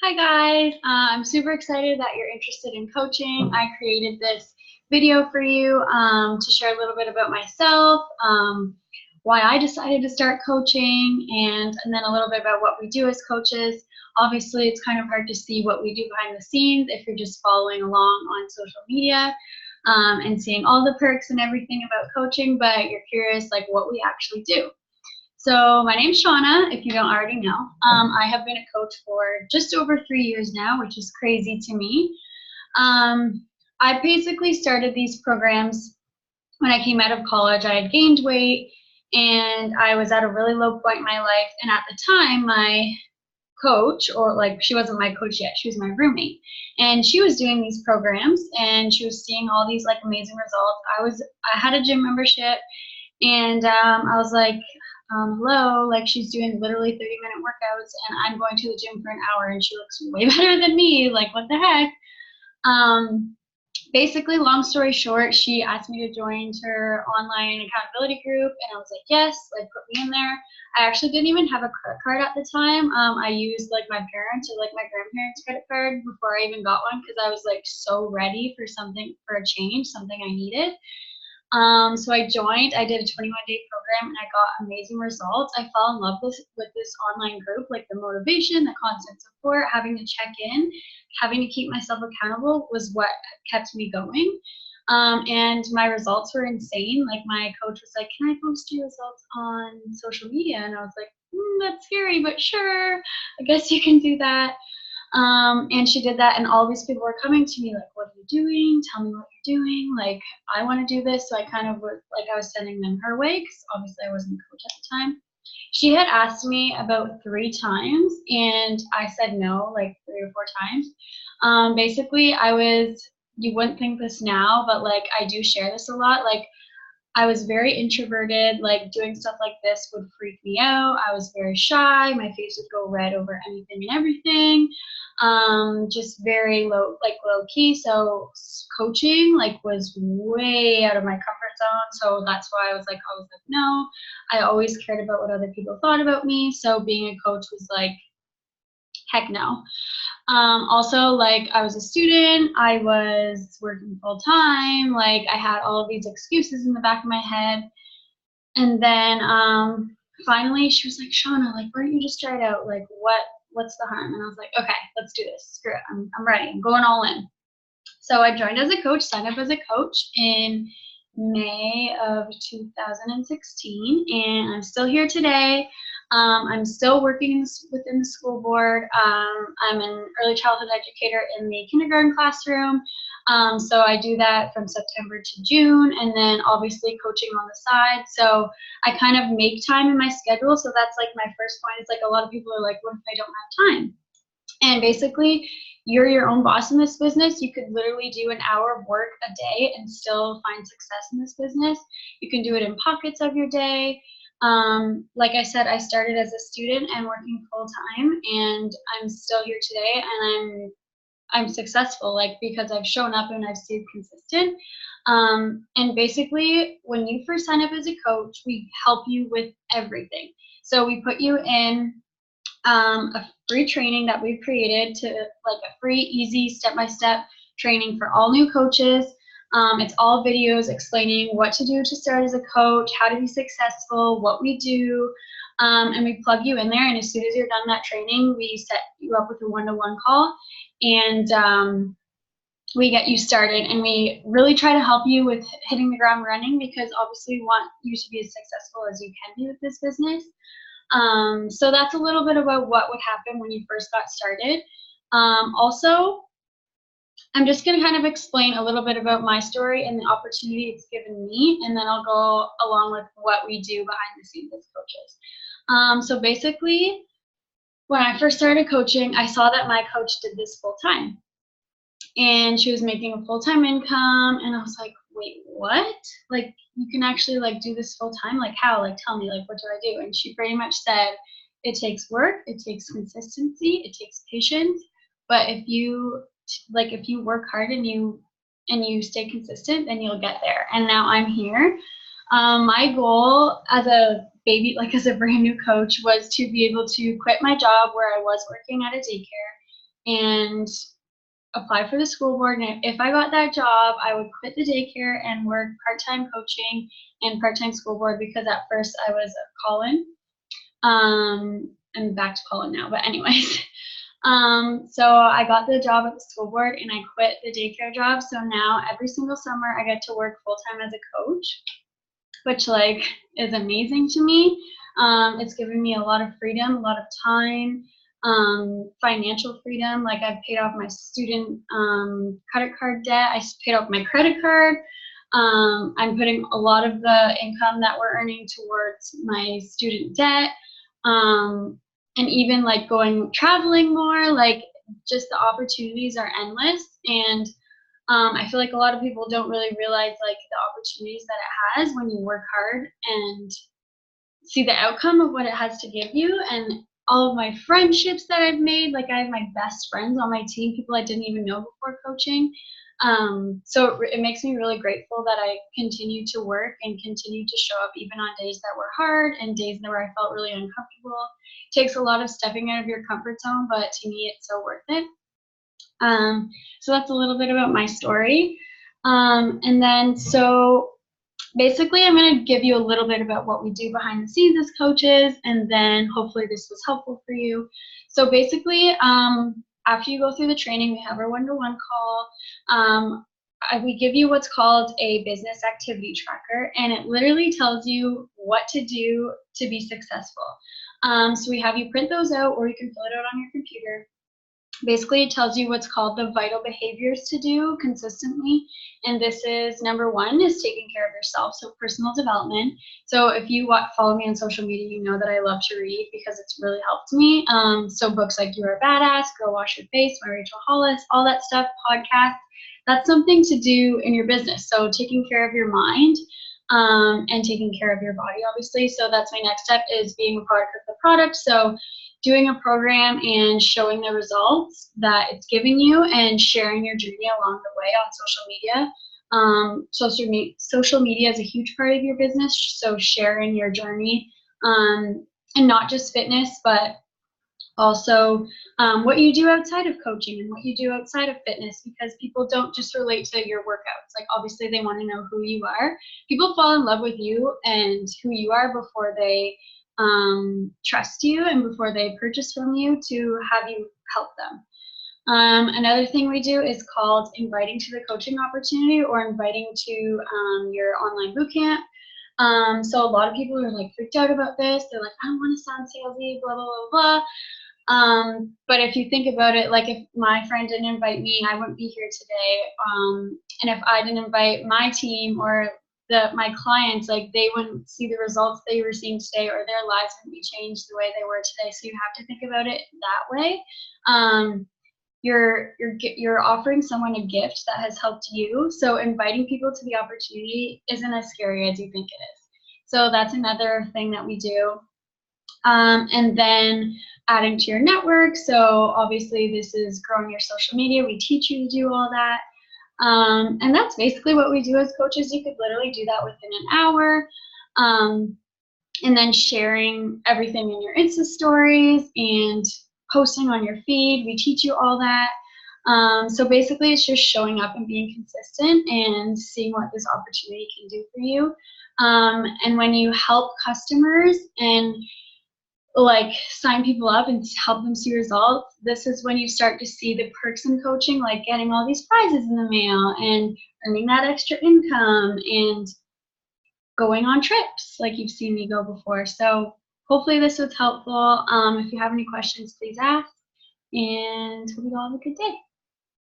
Hi guys, I'm super excited that you're interested in coaching. I created this video for you to share a little bit about myself, why I decided to start coaching, and then a little bit about what we do as coaches. Obviously, it's kind of hard to see what we do behind the scenes if you're just following along on social media and seeing all the perks and everything about coaching, but you're curious like what we actually do. So my name's Shauna, if you don't already know. I have been a coach for just over 3 years now, which is crazy to me. I basically started these programs when I came out of college. I had gained weight and I was at a really low point in my life. And at the time, my coach, or like she wasn't my coach yet, she was my roommate. And she was doing these programs and she was seeing all these like amazing results. I had a gym membership and I was like, hello, like she's doing literally 30-minute workouts and I'm going to the gym for an hour and she looks way better than me. Like, what the heck? Um, Basically, long story short, she asked me to join her online accountability group and I was like, yes, like put me in there. I actually didn't even have a credit card at the time. I used like my parents or like my grandparents' credit card before I even got one because I was like so ready for something, for a change, something I needed. So I joined, I did a 21-day program and I got amazing results. I fell in love with this online group, like the motivation, the constant support, having to check in, having to keep myself accountable was what kept me going. And my results were insane. Like my coach was like, can I post your results on social media? And I was like, that's scary, but sure, I guess you can do that. And she did that, and all these people were coming to me like, what are you doing? Tell me what you're doing. Like, I want to do this. So I kind of was like, I was sending them her way because obviously I wasn't a coach at the time. She had asked me about 3 times, and I said no, like 3 or 4 times. Basically, you wouldn't think this now, but like, I do share this a lot. Like, I was very introverted, like doing stuff like this would freak me out. I was very shy. My face would go red over anything and everything. Just very low key. So coaching like was way out of my comfort zone. So that's why I was like, no. I always cared about what other people thought about me. So being a coach was like, heck no. Also, like I was a student, I was working full time, like I had all of these excuses in the back of my head. And then finally she was like, Shauna, like, why don't you just try it out? Like, what's the harm? And I was like, okay, let's do this. Screw it. I'm ready. I'm going all in. So I joined as a coach, signed up as a coach in May of 2016, and I'm still here today. I'm still working within the school board. I'm an early childhood educator in the kindergarten classroom. So I do that from September to June, and then obviously coaching on the side. So I kind of make time in my schedule. So that's like my first point. It's like a lot of people are like, what if I don't have time? And basically, you're your own boss in this business. You could literally do an hour of work a day and still find success in this business. You can do it in pockets of your day. Like I said, I started as a student and working full time, and I'm still here today, and I'm successful, like because I've shown up and I've stayed consistent. And basically, when you first sign up as a coach, we help you with everything. So we put you in a free training that we've created to like a free, easy, step-by-step training for all new coaches. It's all videos explaining what to do to start as a coach, how to be successful, what we do, and we plug you in there. And as soon as you're done that training, we set you up with a one-to-one call, and we get you started. And we really try to help you with hitting the ground running because obviously we want you to be as successful as you can be with this business. So that's a little bit about what would happen when you first got started. Also, I'm just going to kind of explain a little bit about my story and the opportunity it's given me, and then I'll go along with what we do behind the scenes as coaches. So basically, when I first started coaching, I saw that my coach did this full time, and she was making a full-time income, and I was like, wait, what? Like, you can actually like do this full time? Like, how? Like, tell me, like, what do I do? And she pretty much said, it takes work, it takes consistency, it takes patience, but if you work hard and you stay consistent, then you'll get there. And now I'm here. My goal as a baby, like as a brand new coach, was to be able to quit my job where I was working at a daycare and apply for the school board. And if I got that job, I would quit the daycare and work part-time coaching and part-time school board, because at first I was a call-in. I'm back to call-in now, but anyways. So I got the job at the school board and I quit the daycare job. So now every single summer I get to work full-time as a coach, which like is amazing to me. It's given me a lot of freedom, a lot of time, financial freedom. Like I've paid off my student credit card debt. I paid off my credit card. I'm putting a lot of the income that we're earning towards my student debt. And even like going traveling more, like just the opportunities are endless. And I feel like a lot of people don't really realize like the opportunities that it has when you work hard and see the outcome of what it has to give you. And all of my friendships that I've made, like I have my best friends on my team, people I didn't even know before coaching. So it makes me really grateful that I continue to work and continue to show up even on days that were hard and days where I felt really uncomfortable. It takes a lot of stepping out of your comfort zone, but to me, it's so worth it. So that's a little bit about my story. And then, so basically, I'm going to give you a little bit about what we do behind the scenes as coaches, and then hopefully this was helpful for you. So basically, after you go through the training, we have our one-to-one call. We give you what's called a business activity tracker, and it literally tells you what to do to be successful. So we have you print those out, or you can fill it out on your computer. Basically, it tells you what's called the vital behaviors to do consistently. And this is number one is taking care of yourself. So personal development. So if you follow me on social media, you know that I love to read because it's really helped me. So books like You're a Badass, Girl Wash Your Face by Rachel Hollis, all that stuff, podcasts, that's something to do in your business. So taking care of your mind and taking care of your body, obviously. So that's my next step, is being a product of the product. So doing a program and showing the results that it's giving you and sharing your journey along the way on social media. Social media is a huge part of your business, so sharing your journey, and not just fitness, but also what you do outside of coaching and what you do outside of fitness, because people don't just relate to your workouts. Like obviously they want to know who you are. People fall in love with you and who you are before they trust you and before they purchase from you to have you help them. Another thing we do is called inviting to the coaching opportunity, or inviting to your online bootcamp. So a lot of people are like freaked out about this. They're like, I don't want to sound salesy, blah, blah, blah, blah. But if you think about it, like if my friend didn't invite me, I wouldn't be here today. And if I didn't invite my team or my clients, like they wouldn't see the results they were seeing today, or their lives wouldn't be changed the way they were today. So you have to think about it that way. You're offering someone a gift that has helped you. So inviting people to the opportunity isn't as scary as you think it is. So that's another thing that we do. And then adding to your network. So obviously this is growing your social media. We teach you to do all that. And that's basically what we do as coaches. You could literally do that within an hour. And then sharing everything in your Insta stories and posting on your feed. We teach you all that. So basically it's just showing up and being consistent and seeing what this opportunity can do for you. And when you help customers and like sign people up and help them see results, this is when you start to see the perks in coaching, like getting all these prizes in the mail and earning that extra income and going on trips like you've seen me go before. So hopefully this was helpful. If you have any questions, please ask, and hope you all have a good day.